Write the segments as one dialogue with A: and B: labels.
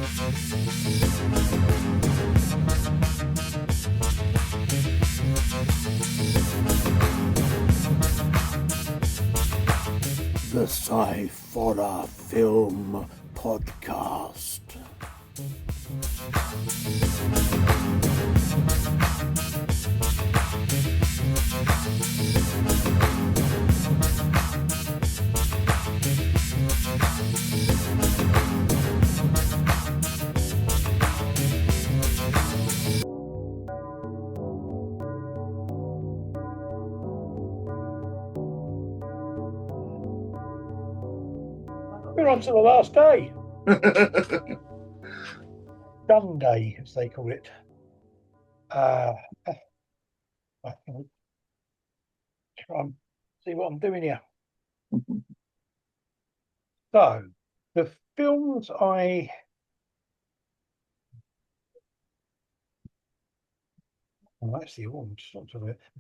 A: The Sciforror Film Podcast.
B: We're on to the last day. Done day, as they call it. I can try and see what I'm doing here. So, the films the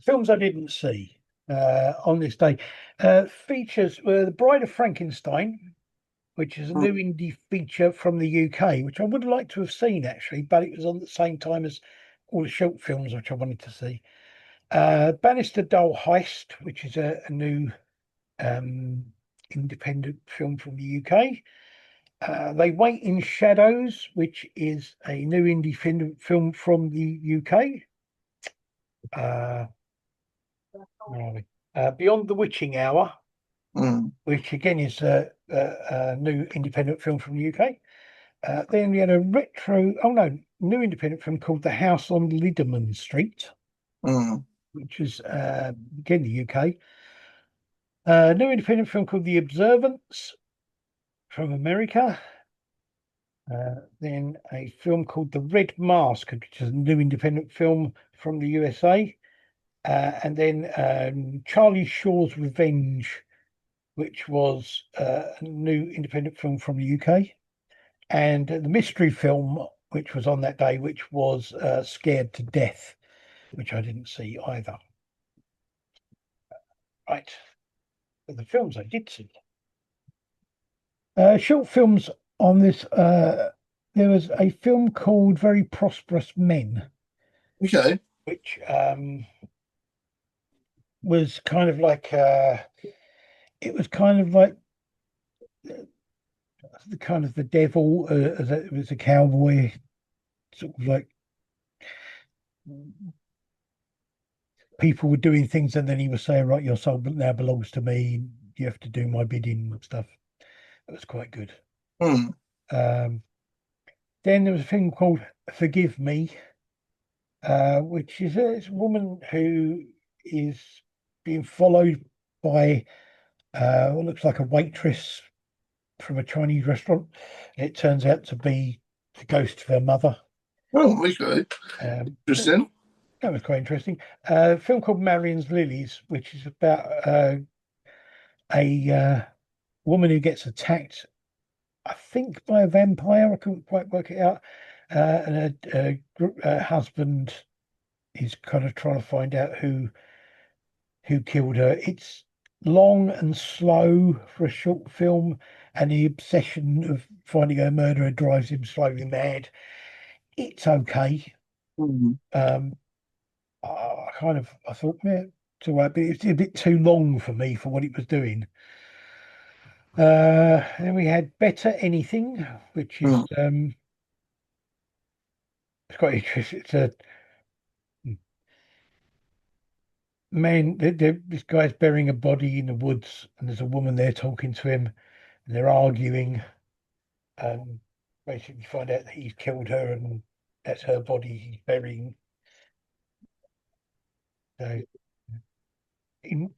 B: films I didn't see on this day features The Bride of Frankenstein, which is a new indie feature from the UK, which I would like to have seen actually, but it was on the same time as all the short films which I wanted to see. Bannister Dull Heist, which is a new independent film from the UK. They Wait in Shadows, which is a new independent film from the UK. Beyond the Witching Hour, which again is a new independent film from the UK. Then we had a new independent film called The House on Liderman Street, which is again the UK. New independent film called The Observance from America. Then a film called The Red Mask, which is a new independent film from the USA. And then Charlie Shaw's Revenge, which was a new independent film from the UK. And the mystery film, which was on that day, which was Scared to Death, which I didn't see either. Right. But the films I did see. Short films on this. There was a film called Very Prosperous Men.
C: Okay.
B: Which was kind of like it was kind of like the kind of the devil as it was a cowboy, sort of like people were doing things and then he was saying, right, your soul now belongs to me, you have to do my bidding and stuff. That was quite good. Then there was a film called Forgive Me, which is a woman who is being followed by what looks like a waitress from a Chinese restaurant. It turns out to be the ghost of her mother.
C: Oh, okay. Interesting.
B: That was quite interesting. A film called Marion's Lilies, which is about a woman who gets attacked, I think, by a vampire. I couldn't quite work it out. And her husband is kind of trying to find out who killed her. It's long and slow for a short film, and the obsession of finding her murderer drives him slowly mad. It's okay. I thought, yeah, it's all right, but it's a bit too long for me for what it was doing. Then we had Better Anything, which is it's quite interesting. It's a man. This guy's burying a body in the woods, and there's a woman there talking to him, and they're arguing. Basically, find out that he's killed her, and that's her body he's burying. So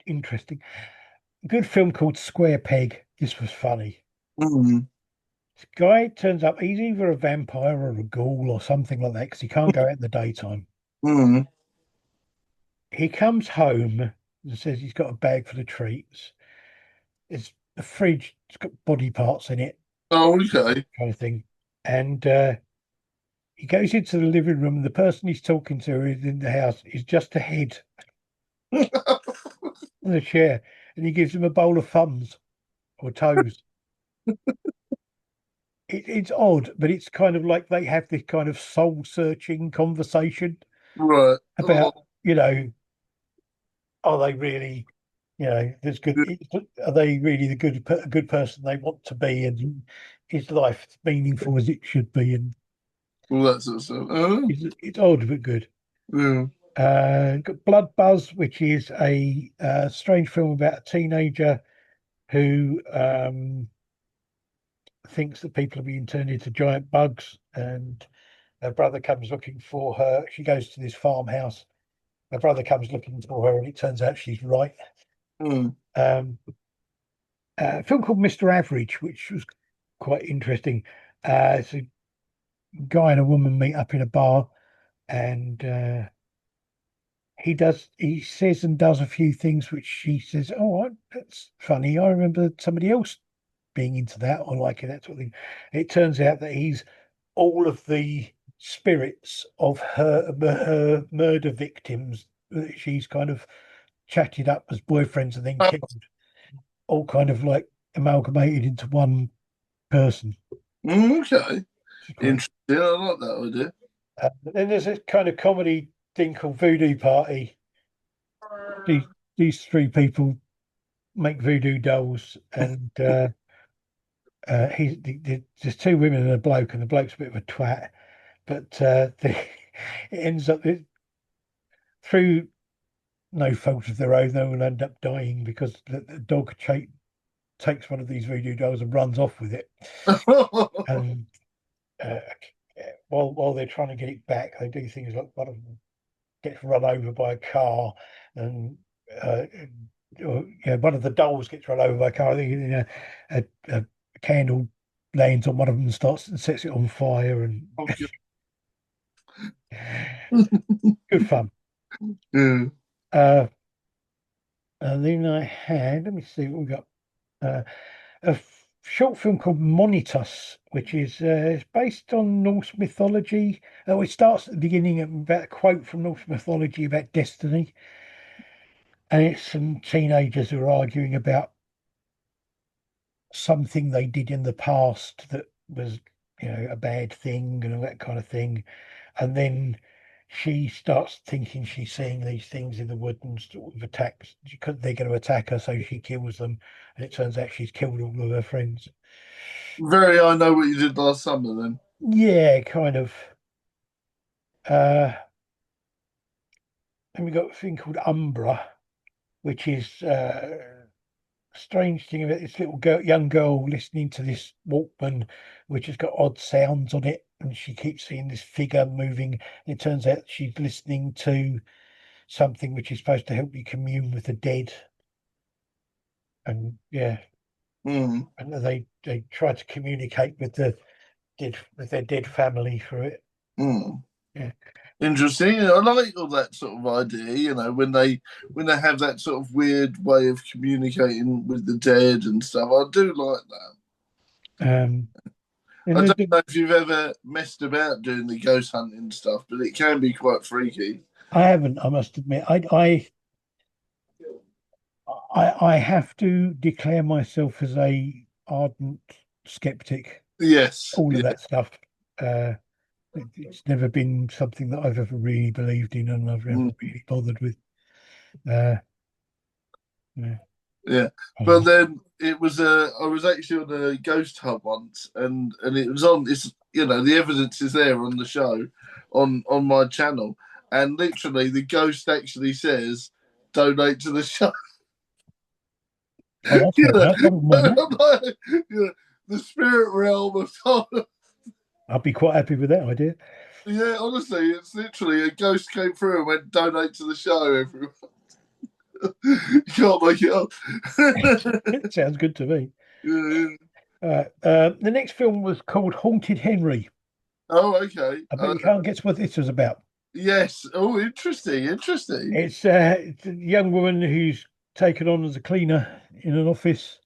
B: interesting. A good film called Square Peg. This was funny. This guy turns up. He's either a vampire or a ghoul or something like that because he can't go out in the daytime. He comes home and says he's got a bag full of treats. It's a fridge. It's got body parts in it.
C: Oh, okay.
B: Kind of thing. And he goes into the living room, and the person he's talking to is in the house is just a head on a chair, and he gives him a bowl of thumbs or toes. it's odd, but it's kind of like they have this kind of soul-searching conversation
C: Right.
B: about, are they really, there's good, are they really the good person they want to be, and is life as meaningful as it should be? And
C: All that sort of stuff. Oh,
B: it's odd but good.
C: yeah.
B: Got Blood Buzz, which is a strange film about a teenager who thinks that people are being turned into giant bugs, and her brother comes looking for her. She goes to this farmhouse. Her brother comes looking for her, and it turns out she's right.
C: Mm.
B: A film called Mr. Average, which was quite interesting. It's a guy and a woman meet up in a bar, and he says and does a few things which she says, "Oh, that's funny. I remember somebody else being into that or liking that sort of thing." It turns out that he's all of the spirits of her murder victims that she's kind of chatted up as boyfriends and then killed, all kind of like amalgamated into one person.
C: Okay.
B: Quite,
C: Interesting. I like that idea.
B: but then there's a kind of comedy thing called Voodoo Party. These three people make voodoo dolls, and there's two women and a bloke, and the bloke's a bit of a twat, but it ends up through no fault of their own, they will end up dying because the dog takes one of these voodoo dolls and runs off with it. And uh, while they're trying to get it back, they do things like one of them gets run over by a car, and one of the dolls gets run over by a car. I think a candle lands on one of them and sets it on fire, and good fun.
C: Yeah.
B: And then I had, let me see what we got. A short film called Monitus, which is based on Norse mythology. It starts at the beginning about a quote from Norse mythology about destiny. And it's some teenagers who are arguing about something they did in the past that was, a bad thing and all that kind of thing. And then she starts thinking she's seeing these things in the wood and sort of attacks. They're going to attack her, so she kills them. And it turns out she's killed all of her friends.
C: Very, I know what you did last summer then.
B: Yeah, kind of. Then we got a thing called Umbra, which is strange thing about this little young girl listening to this Walkman, which has got odd sounds on it, and she keeps seeing this figure moving. And it turns out she's listening to something which is supposed to help you commune with the dead. And yeah,
C: Mm.
B: and they try to communicate with their dead family through it.
C: Mm.
B: Yeah.
C: Interesting. I like all that sort of idea, when they have that sort of weird way of communicating with the dead and stuff. I do like that. I don't know if you've ever messed about doing the ghost hunting stuff, but it can be quite freaky.
B: I haven't, I must admit. I have to declare myself as a ardent skeptic.
C: Yes.
B: All of that stuff. It's never been something that I've ever really believed in, and I've never really bothered with. Yeah.
C: Yeah, but then it was I was actually on a ghost hunt once, and it was on. It's the evidence is there on the show, on my channel, and literally the ghost actually says, "Donate to the show."
B: Oh, that's
C: you
B: fair enough. I wouldn't mind that.
C: The spirit realm of.
B: I'd be quite happy with that idea.
C: Yeah, honestly, it's literally a ghost came through and went, "Donate to the show, everyone." You can't make it up.
B: It sounds good to me.
C: Yeah.
B: The next film was called Haunted Henry.
C: Oh, okay.
B: I bet you can't guess what this was about.
C: Yes. Oh, interesting.
B: It's a young woman who's taken on as a cleaner in an office,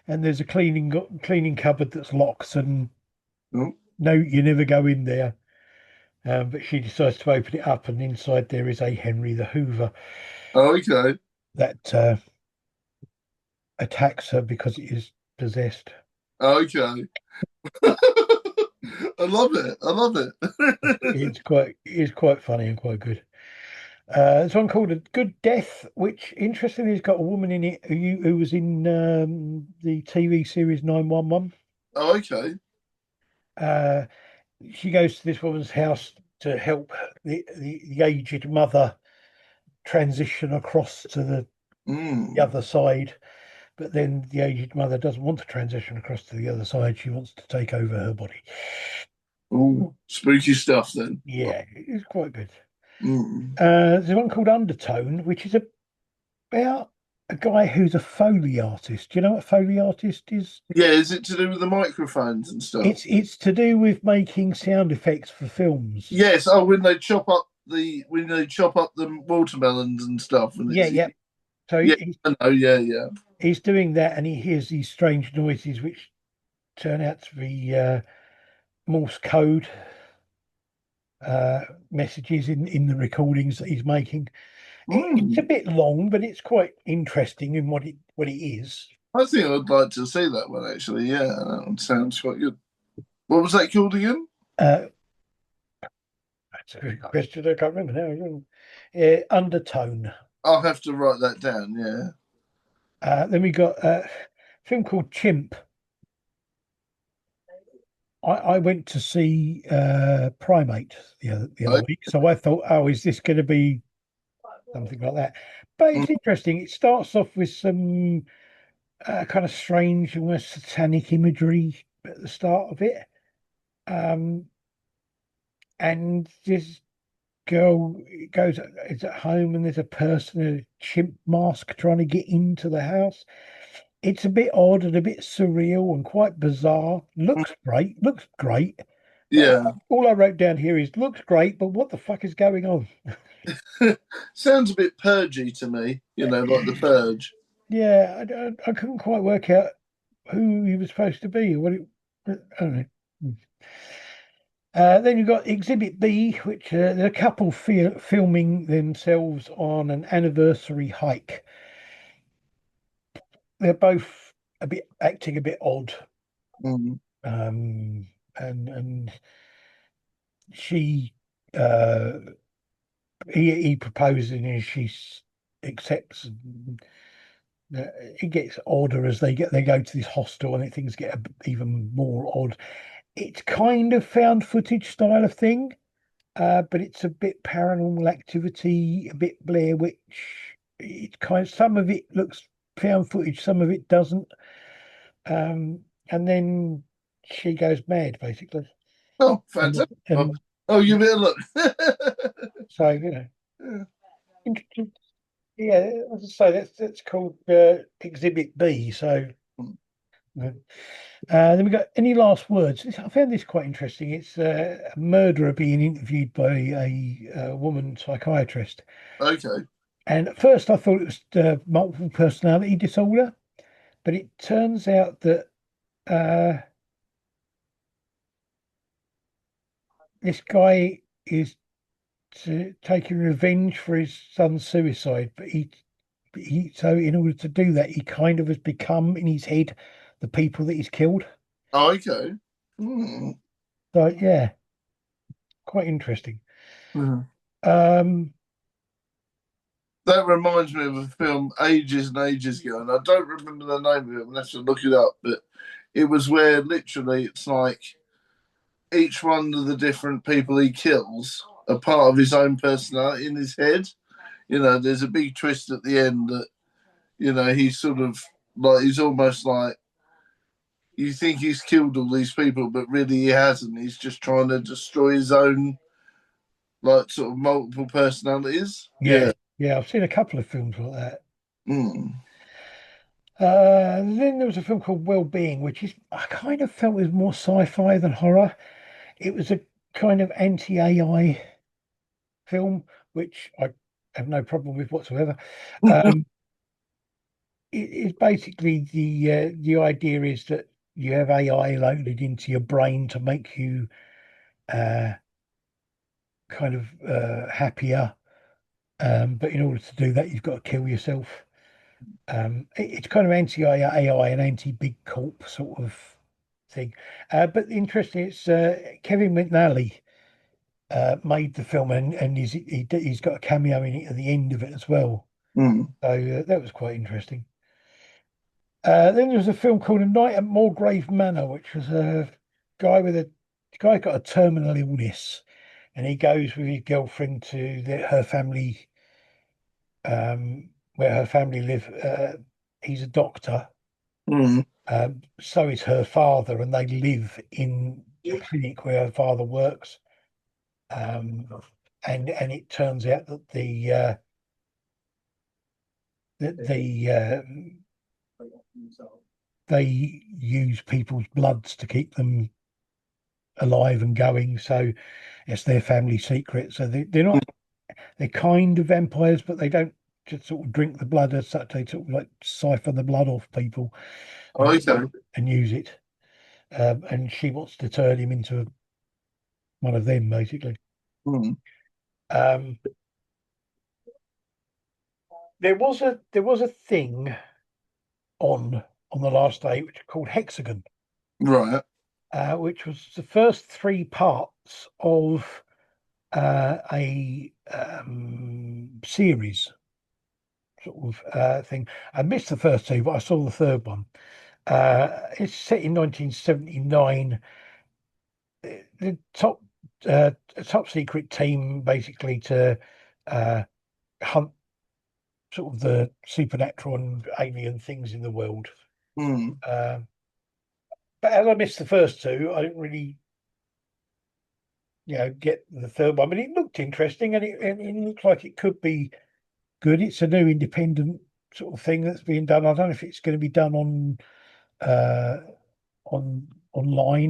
B: and there's a cleaning cupboard that's locked, and no, you never go in there. But she decides to open it up, and inside there is a Henry the Hoover.
C: Oh, okay.
B: That attacks her because it is possessed.
C: Okay. I love it. I love it.
B: It's quite funny and quite good. There's one called A Good Death, which interestingly has got a woman in it who was in the TV series 911.
C: Oh, okay.
B: Uh, she goes to this woman's house to help the aged mother transition across to the
C: Mm.
B: other side. But then the aged mother doesn't want to transition across to the other side. She wants to take over her body.
C: Ooh, spooky stuff then.
B: Yeah, it's quite good.
C: Mm.
B: There's one called Undertone, which is about a guy who's a Foley artist. Do you know what Foley artist is?
C: Yeah, is it to do with the microphones and stuff?
B: It's to do with making sound effects for films.
C: Yes. Oh, when they chop up the watermelons and stuff, and
B: Yeah,
C: it's
B: yeah. So
C: yeah, I know, yeah, yeah.
B: he's doing that, and he hears these strange noises, which turn out to be Morse code messages in the recordings that he's making. It's a
C: Mm.
B: bit long, but it's quite interesting in what it is.
C: I think I'd like to see that one actually. Yeah, that one sounds quite good. What was that called again?
B: Uh, that's a good question. I can't remember now. Undertone.
C: I'll have to write that down. Yeah.
B: Then we got a film called Chimp. I went to see Primate the other
C: I,
B: week, so I thought, oh, is this going to be something like that? But
C: mm,
B: it's interesting. It starts off with some kind of strange, almost satanic imagery at the start of it. Um, and this girl goes, is at home, and there's a person in a chimp mask trying to get into the house. It's a bit odd and a bit surreal and quite bizarre. Looks great. But
C: yeah.
B: all I wrote down here is looks great, but what the fuck is going on?
C: Sounds a bit purgy to me. Like the purge.
B: Yeah, I couldn't quite work out who he was supposed to be or what I don't know. Then you've got Exhibit B, which the couple filming themselves on an anniversary hike. They're both acting a bit odd,
C: Mm.
B: um, and she uh, he proposes and she accepts. And, it gets odder as they go to this hostel and things get even more odd. It's kind of found footage style of thing. But it's a bit paranormal activity, a bit Blair Witch. It's kind of some of it looks found footage, some of it doesn't. And then she goes mad, basically.
C: Oh,
B: And
C: fantastic. Oh,
B: and
C: oh, give it a look.
B: so
C: Yeah.
B: yeah, as I say, that's called Exhibit B. So uh, then we got any last words. I found this quite interesting. It's a murderer being interviewed by a woman psychiatrist.
C: Okay.
B: And at first, I thought it was multiple personality disorder, but it turns out that uh, this guy is taking revenge for his son's suicide. But so in order to do that, he kind of has become in his head the people that he's killed.
C: Oh, okay. Hmm.
B: So yeah, quite interesting.
C: Mhm.
B: Um,
C: That reminds me of a film ages and ages ago, and I don't remember the name of it. I'll have to look it up. But it was where literally it's like each one of the different people he kills are part of his own personality in his head. There's a big twist at the end that he's sort of like he's almost like you think he's killed all these people, but really he hasn't. He's just trying to destroy his own like sort of multiple personalities.
B: yeah,
C: Yeah.
B: yeah, I've seen a couple of films like that.
C: Mm.
B: Then there was a film called Well-Being, which is I kind of felt was more sci-fi than horror. It was a kind of anti-AI film, which I have no problem with whatsoever. Um, it's basically the idea is that you have AI loaded into your brain to make you uh, kind of happier. But in order to do that, you've got to kill yourself. It's kind of anti-AI and anti-big corp sort of. thing. But interesting, it's Kevin McNally made the film, and he's got a cameo in it at the end of it as well.
C: Mm.
B: So that was quite interesting. Then there was a film called A Night at Mulgrave Manor, which was a guy got a terminal illness, and he goes with his girlfriend to her family, where her family live. He's a doctor.
C: Mm.
B: So is her father, and they live in the clinic where her father works. And it turns out that they use people's bloods to keep them alive and going. So it's their family secret. So they're kind of vampires, but they don't just sort of drink the blood as such. They sort of like siphon the blood off people and use it. And she wants to turn him into one of them, basically.
C: Mm.
B: There was a thing on the last day which is called Hexagon,
C: Right.
B: which was the first three parts of a series sort of thing. I missed the first two, but I saw the third one. It's set in 1979. The top secret team, basically, to hunt sort of the supernatural and alien things in the world.
C: Mm.
B: But as I missed the first two, I didn't really, get the third one. But it looked interesting, and it looked like it could be good. It's a new independent sort of thing that's being done. I don't know if it's going to be done online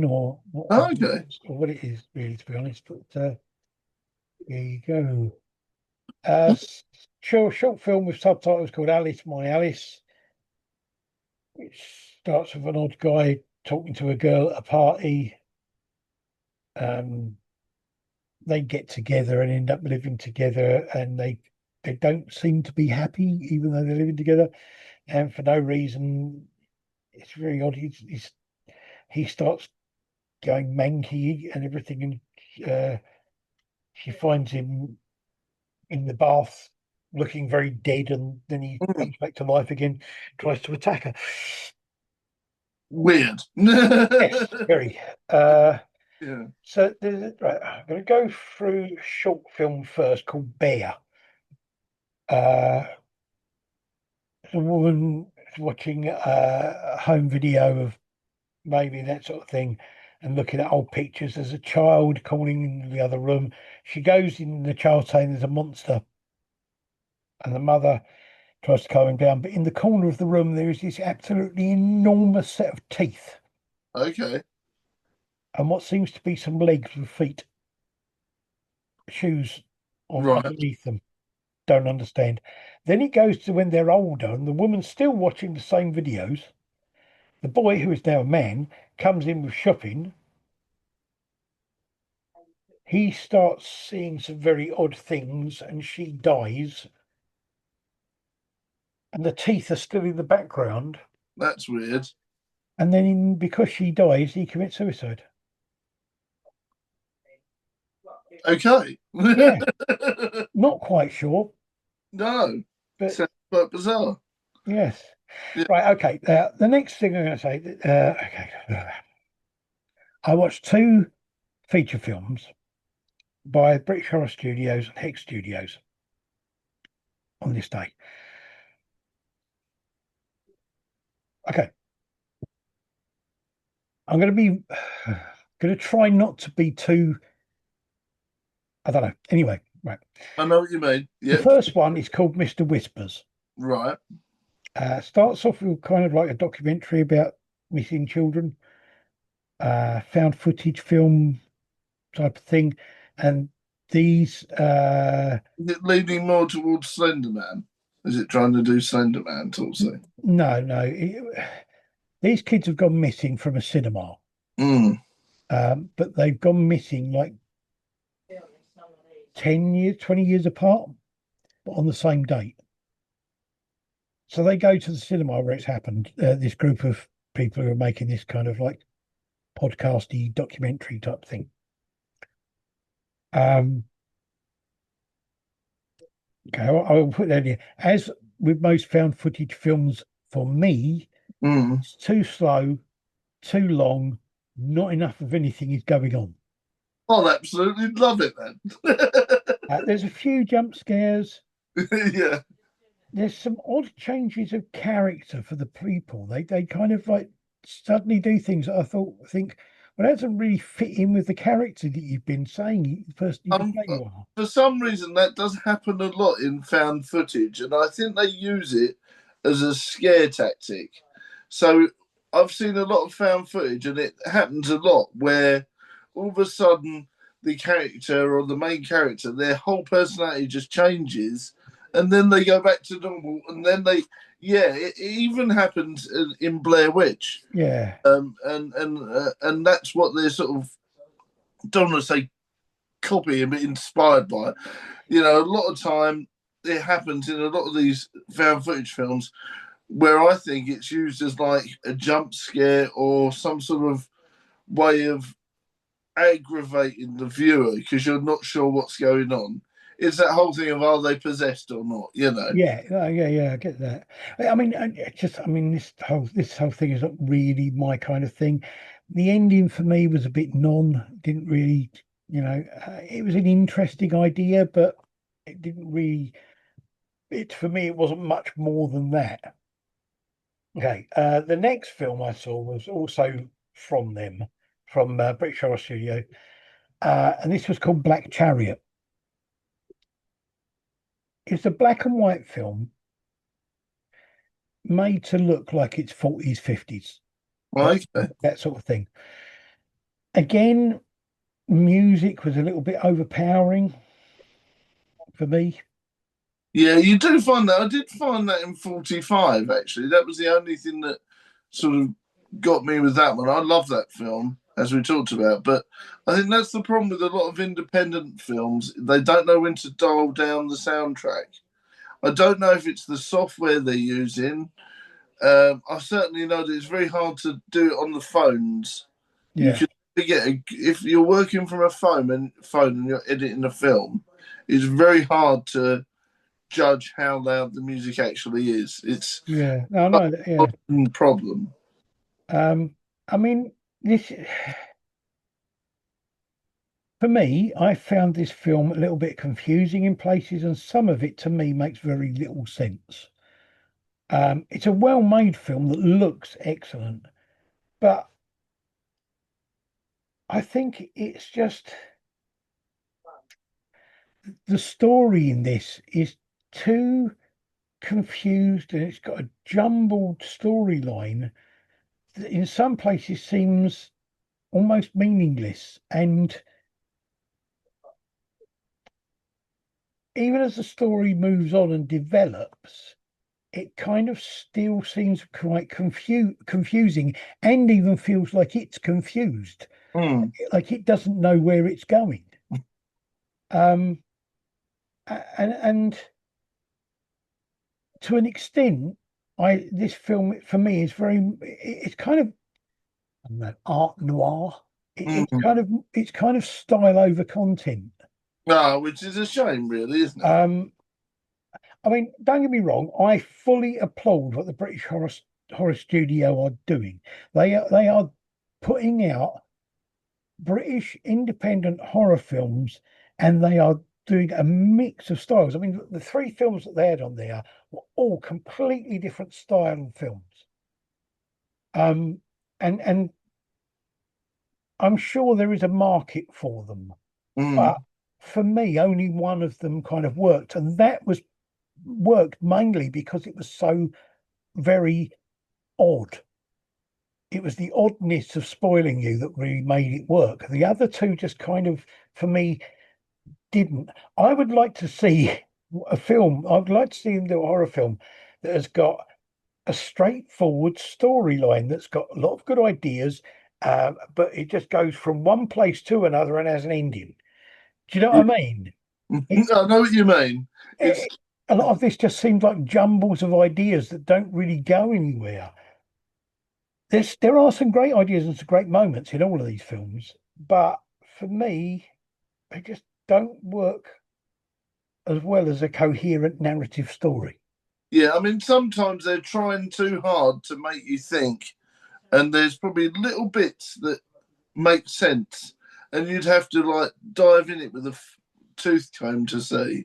B: or
C: Okay.
B: what it is, really, to be honest. But there you go. Short film with subtitles called Alice, My Alice, which starts with an odd guy talking to a girl at a party. They get together and end up living together, and they don't seem to be happy, even though they're living together, and for no reason. It's very odd. He starts going manky and everything, and she finds him in the bath looking very dead, and then he
C: Mm.
B: comes back to life again, tries to attack her.
C: Weird.
B: Yes, very.
C: Yeah.
B: So right, I'm going to go through a short film first called Bear. A woman is watching a home video of maybe that sort of thing and looking at old pictures. There's a child calling in the other room. She goes in, the child saying there's a monster, and the mother tries to calm him down. But in the corner of the room, there is this absolutely enormous set of teeth
C: Okay.
B: and what seems to be some legs with feet, shoes on
C: Right.
B: underneath them. Don't understand. Then it goes to when they're older and the woman's still watching the same videos. The boy, who is now a man, comes in with shopping. He starts seeing some very odd things and she dies. And the teeth are still in the background.
C: That's weird.
B: And then because she dies, he commits suicide.
C: Okay.
B: Yeah. Not quite sure.
C: No.
B: But
C: Sounds quite bizarre.
B: yes.
C: Yeah.
B: Right, okay. The next thing I'm going to say, okay. I watched two feature films by British Horror Studios and Hex Studios on this day. Okay. I'm going to try not to be too, I don't know. Anyway, right.
C: I know what you mean.
B: The
C: Yeah.
B: first one is called Mr. Whispers.
C: Right.
B: Starts off with kind of like a documentary about missing children, found footage film type of thing. And these,
C: Is it leaning more towards Slender Man? Is it trying to do Slender Man also?
B: no, these kids have gone missing from a cinema.
C: Mm.
B: But they've gone missing like 10 years, 20 years apart, but on the same date. So they go to the cinema where it's happened. This group of people who are making this kind of like podcasty documentary type thing. Okay, I'll put that in. As with most found footage films, for me, it's too slow, too long, not enough of anything is going on.
C: I'll absolutely love it then.
B: There's a few jump scares.
C: Yeah.
B: There's some odd changes of character for the people. They kind of like suddenly do things that I think, well, that doesn't really fit in with the character that you've been saying the person you say you are.
C: For some reason, that does happen a lot in found footage, and I think they use it as a scare tactic. So I've seen a lot of found footage, and it happens a lot where all of a sudden the character or the main character, their whole personality just changes, and then they go back to normal, and then it even happens in Blair Witch.
B: Yeah.
C: And that's what they're sort of, don't want to say copying, but inspired by it. You know, a lot of time it happens in a lot of these found footage films where I think it's used as like a jump scare or some sort of way of aggravating the viewer because you're not sure what's going on. It's that whole thing of are they possessed or not, you know?
B: Yeah, I get that. I mean, this whole thing is not really my kind of thing. The ending for me was a bit didn't really, it was an interesting idea, but it didn't really. For me, it wasn't much more than that. Okay, the next film I saw was also from British Horror Studio, and this was called Black Chariot. It's a black and white film made to look like it's 40s, 50s.
C: Okay.
B: That sort of thing. Again, music was a little bit overpowering for me.
C: Yeah, you do find that. I did find that in 45, actually. That was the only thing that sort of got me with that one. I love that film, as we talked about. But I think that's the problem with a lot of independent films. They don't know when to dial down the soundtrack. I don't know if it's the software they're using. I certainly know that it's very hard to do it on the phones.
B: Yeah.
C: You can get if you're working from a phone and you're editing a film, it's very hard to judge how loud the music actually is. It's
B: yeah, no, yeah,
C: a problem.
B: I mean, this for me, I found this film a little bit confusing in places, and some of it to me makes very little sense. It's a well-made film that looks excellent, but I think it's just the story in this is too confused, and it's got a jumbled storyline that in some places seems almost meaningless. And even as the story moves on and develops, it kind of still seems quite confusing, and even feels like it's confused, like it doesn't know where it's going. And to an extent, this film for me is it's kind of, I don't know, art noir. It's kind of style over content.
C: Which is a shame, really, isn't it?
B: I mean, don't get me wrong. I fully applaud what the British Horror Studio are doing. They are putting out British independent horror films, and they are doing a mix of styles. I mean, the three films that they had on there were all completely different style films. And I'm sure there is a market for them, but for me, only one of them kind of worked, and that worked mainly because it was so very odd. It was the oddness of spoiling you that really made it work. The other two just kind of, for me, didn't. I would like to see a film. I'd like to see them do a horror film that has got a straightforward storyline that's got a lot of good ideas, but it just goes from one place to another and has an ending. Do you know what I mean?
C: I know what you mean.
B: A lot of this just seems like jumbles of ideas that don't really go anywhere. there are some great ideas and some great moments in all of these films, but for me, they just don't work as well as a coherent narrative story.
C: Yeah, I mean, sometimes they're trying too hard to make you think, and there's probably little bits that make sense, and you'd have to like dive in it with a tooth comb to see.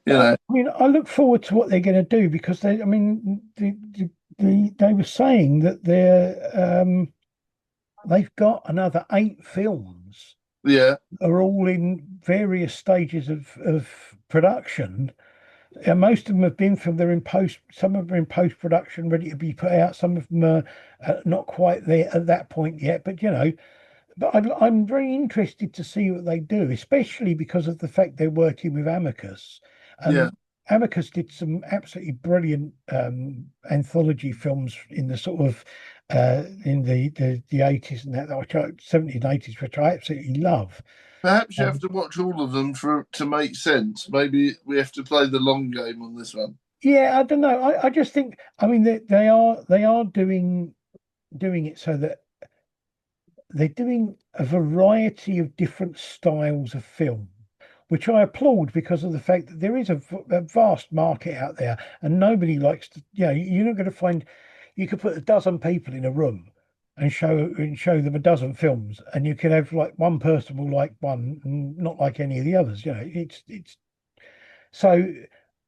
C: You know.
B: I mean, I look forward to what they're going to do because they were saying that they've got another 8 films.
C: Yeah.
B: Are all in various stages of production. And most of them have been filmed. They're in post. Some of them are in post production, ready to be put out. Some of them are not quite there at that point yet. But I'm very interested to see what they do, especially because of the fact they're working with Amicus.
C: Yeah.
B: Amicus did some absolutely brilliant anthology films in the sort of in the 80s and that, which 70s and 80s, which I absolutely love.
C: Perhaps you have to watch all of them to make sense. Maybe we have to play the long game on this one.
B: Yeah, I don't know. I just think, I mean, they are doing it so that they're doing a variety of different styles of film, which I applaud because of the fact that there is a vast market out there, and nobody likes to. You're not going to find. You could put a dozen people in a room and show them a dozen films, and you can have like one person will like one and not like any of the others. It's so.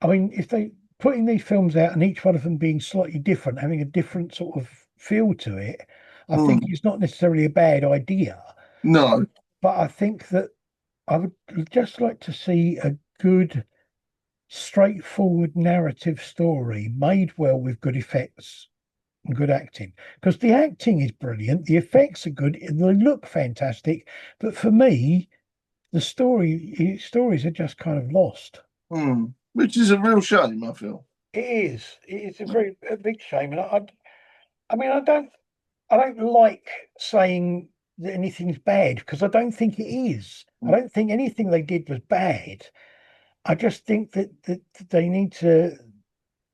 B: I mean, if they putting these films out and each one of them being slightly different, having a different sort of feel to it, I think it's not necessarily a bad idea.
C: No,
B: but I think that I would just like to see a good, straightforward narrative story made well with good effects and good acting. Because the acting is brilliant, the effects are good, and they look fantastic. But for me, the stories are just kind of lost.
C: Which is a real shame, I feel.
B: It is. It's a big shame. And I mean, I don't like saying that anything's bad because I don't think it is. I don't think anything they did was bad. I just think that they need to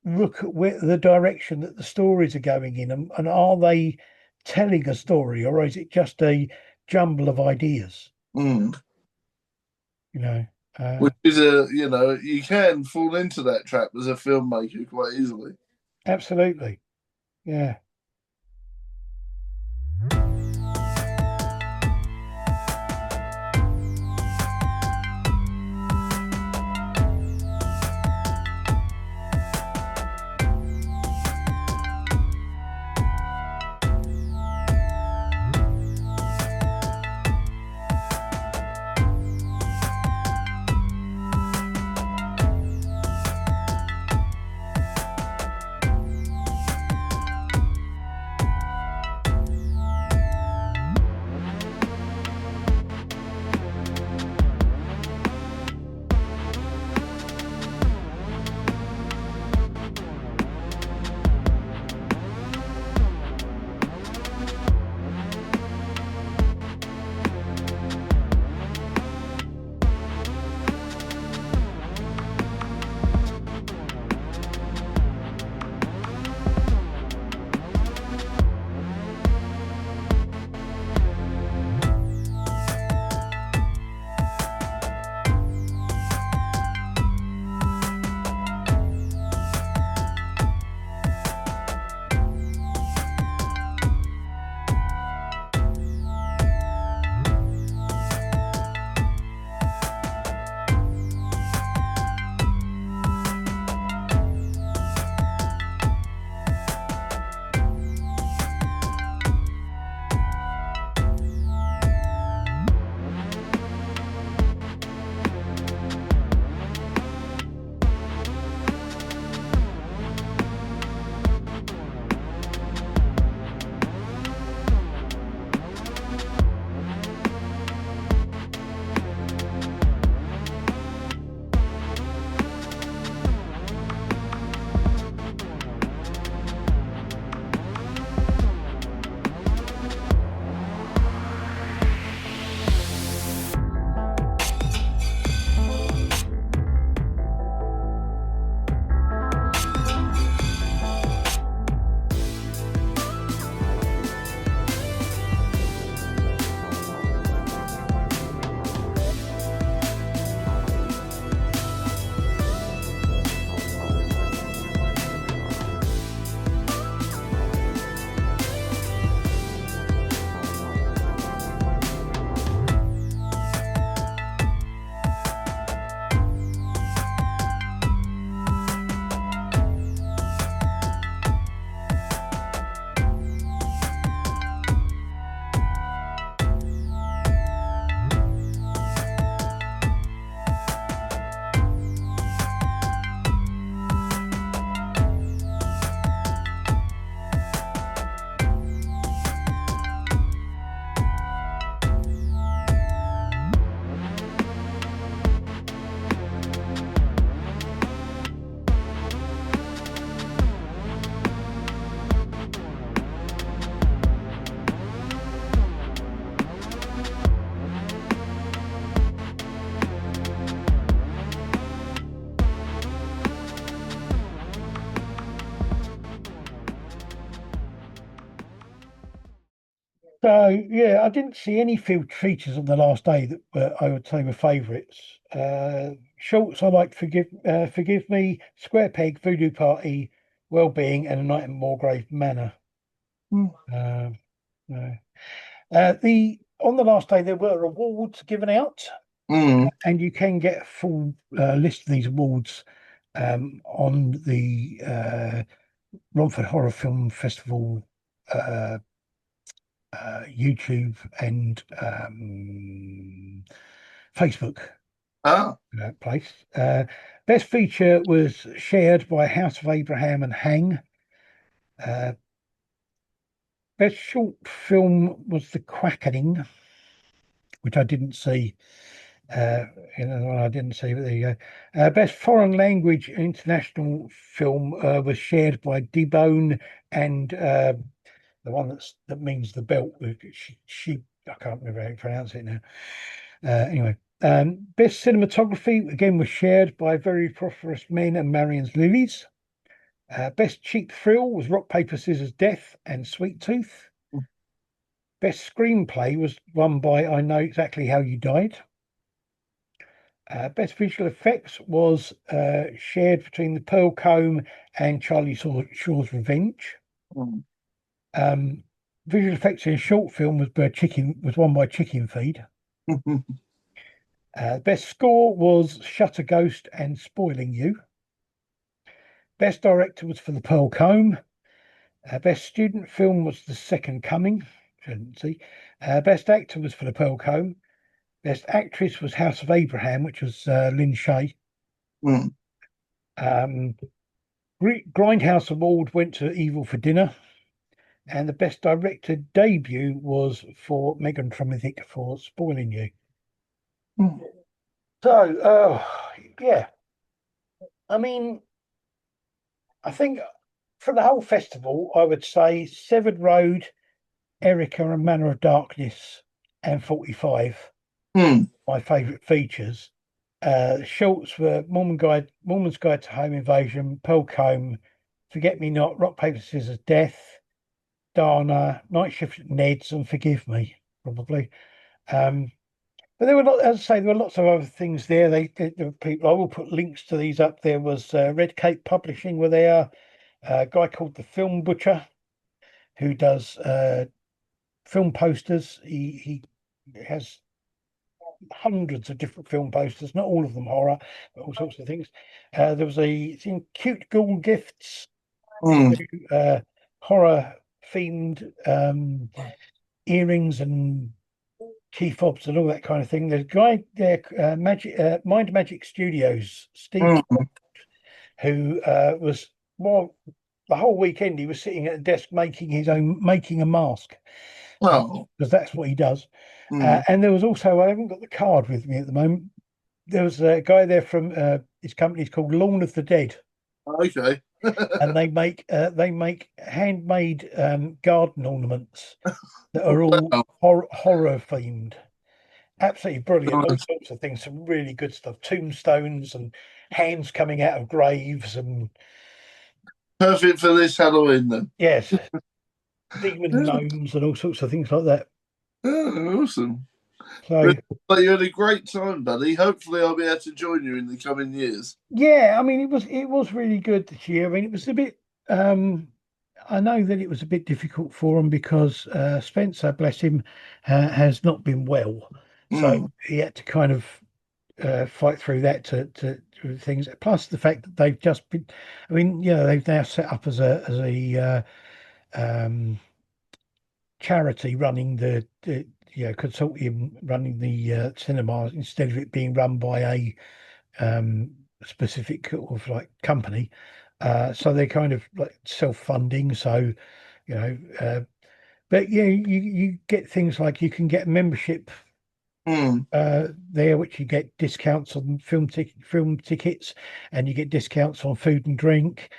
B: look at where the direction that the stories are going in, and are they telling a story, or is it just a jumble of ideas?
C: Which is you can fall into that trap as a filmmaker quite easily.
B: Absolutely, yeah. So yeah, I didn't see any field features on the last day that I would say were favourites. Shorts I liked Forgive Me, Square Peg, Voodoo Party, Wellbeing, and A Night in Moorgrave Manor.
C: Mm.
B: No. The on the last day there were awards given out, and you can get a full list of these awards on the Romford Horror Film Festival YouTube and Facebook
C: Ah.
B: place. Best feature was shared by House of Abraham and Hang. Best short film was The Quackening, which I didn't see. I didn't see, but there you go. Best foreign language international film was shared by Debone and the one that means the belt. She I can't remember how to pronounce it now. Anyway, best cinematography again was shared by Very Prosperous Men and Marion's Lilies. Best cheap thrill was Rock Paper Scissors Death and Sweet Tooth. Best screenplay was won by I Know Exactly How You Died. Best visual effects was shared between The Pearl Comb and Charlie Shaw's Revenge. Visual effects in a short film was won by Chicken Feed. Best score was Shutter Ghost and Spoiling You. Best director was for The Pearl Comb. Best student film was The Second Coming. Shouldn't see. Best actor was for The Pearl Comb. Best actress was House of Abraham, which was Lynn Shay. Grindhouse Award went to Evil for Dinner. And the best director debut was for Megan Tremothick for Spoiling You. So, yeah. I mean, I think for the whole festival, I would say Severed Road, Erica and Manor of Darkness, and 45. My favourite features. Shorts were Mormon's Guide to Home Invasion, Pearl Comb, Forget Me Not, Rock Paper Scissors Death, Dana, Night Shift at Ned's, and Forgive Me, probably. But there were, as I say, there were lots of other things there. There were people. I will put links to these up. There was Red Cape Publishing were there. A guy called the Film Butcher, who does film posters. He has hundreds of different film posters, not all of them horror, but all sorts of things. There was a thing, Cute Ghoul Gifts, horror themed earrings and key fobs and all that kind of thing. There's a guy there, Mind Magic Studios, Steve, who was the whole weekend he was sitting at a desk making a mask. Because that's what he does. And there was also, I haven't got the card with me at the moment. There was a guy there from his company's called Lawn of the Dead.
C: Okay.
B: And they make handmade garden ornaments that are all horror themed. Absolutely brilliant. All sorts of things, some really good stuff. Tombstones and hands coming out of graves and
C: perfect for this Halloween then.
B: Yes. Demon gnomes and all sorts of things like that.
C: Oh, awesome.
B: So
C: you had a great time, buddy. Hopefully I'll be able to join you in the coming years.
B: Yeah, I mean it was really good this year. I mean it was a bit I know that it was a bit difficult for him because Spencer, bless him, has not been well. So he had to kind of fight through that to things. Plus the fact that they've just been, I mean, they've now set up as a charity running the consortium running the cinemas instead of it being run by a specific sort of like company. So they're kind of like self-funding. So but you get things like you can get membership there, which you get discounts on film tickets, and you get discounts on food and drink,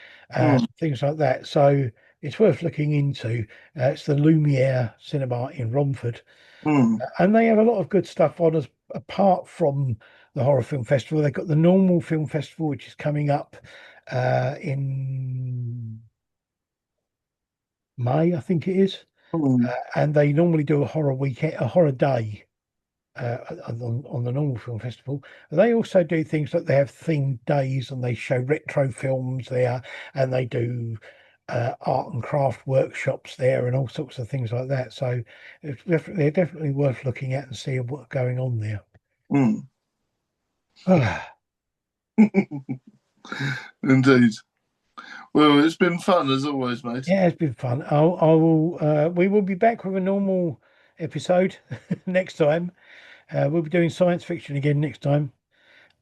B: things like that. So it's worth looking into. It's the Lumiere Cinema in Romford, and they have a lot of good stuff on us apart from the horror film festival. They've got the normal film festival, which is coming up in May, I think it is.
C: Mm.
B: and they normally do a horror weekend, a horror day on the normal film festival. They also do things like they have themed days and they show retro films there, and they do art and craft workshops there and all sorts of things like that. So they're definitely worth looking at and seeing what's going on there.
C: Mm.
B: Ah,
C: Indeed. Well, it's been fun as always, mate.
B: yeah, it's been fun. We will be back with a normal episode next time. We'll be doing science fiction again next time.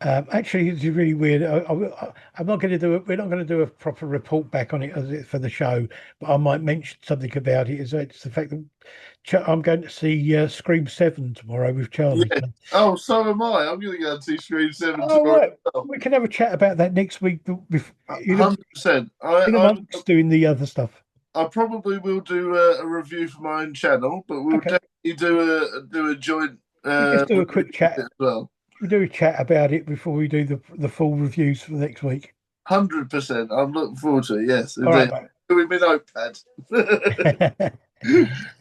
B: Actually, it's really weird. I'm not going to do it. We're not going to do a proper report back on it for the show, but I might mention something about it. It's the fact that I'm going to see Scream 7 tomorrow with Charlie.
C: Yeah. Oh, so am I. I'm going to go and see Scream 7
B: Oh,
C: tomorrow.
B: right. We can have a chat about that next week, in
C: 100%.
B: amongst doing the other stuff.
C: I probably will do a review for my own channel, but we'll definitely do a joint.
B: Just do a quick chat
C: as well.
B: We do a chat about it before we do the full reviews for next week.
C: 100%. I'm looking forward to it. Yes,
B: all right, mate.
C: With my notepad.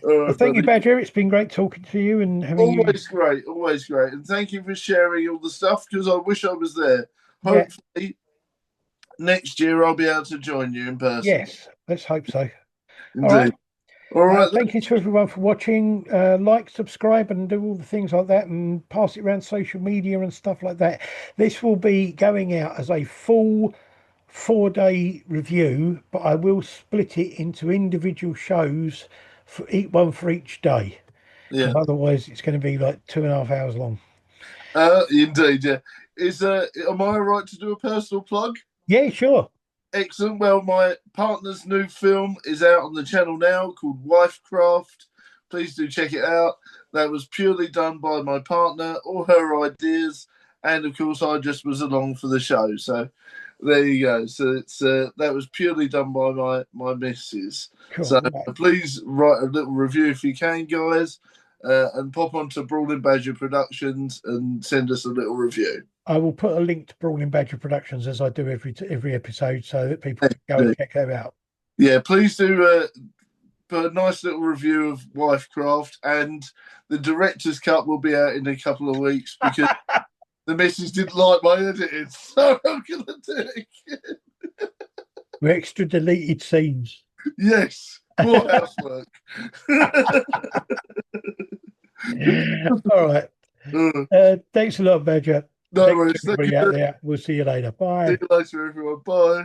B: Well, thank you, Badger. It's been great talking to you and having
C: always great, and thank you for sharing all the stuff because I wish I was there. Hopefully, next year I'll be able to join you in person.
B: Yes, let's hope so.
C: Indeed.
B: All right. Thank you to everyone for watching. Like, subscribe, and do all the things like that, and pass it around social media and stuff like that. This will be going out as a full 4-day review, but I will split it into individual shows for each day. Yeah. Otherwise, it's going to be like 2.5 hours long.
C: Indeed, yeah. Am I right to do a personal plug?
B: Yeah, sure.
C: Excellent. Well, my partner's new film is out on the channel now called Wifecraft. Please do check it out. That was purely done by my partner, all her ideas, and of course I just was along for the show. So there you go. So it's that was purely done by my missus. Cool. So please write a little review if you can, guys, and pop onto Brawling Badger Productions and send us a little review.
B: I will put a link to Brawling Badger Productions as I do every episode, so that people can go and check them out.
C: Yeah, please do put a nice little review of Wifecraft, and the director's cut will be out in a couple of weeks because the missus didn't like my editing, so I'm going to do it again.
B: With extra deleted scenes.
C: Yes, more housework.
B: All right. Thanks a lot, Badger.
C: No worries.
B: Thank you out there. We'll see you later. Bye.
C: See you later, everyone. Bye.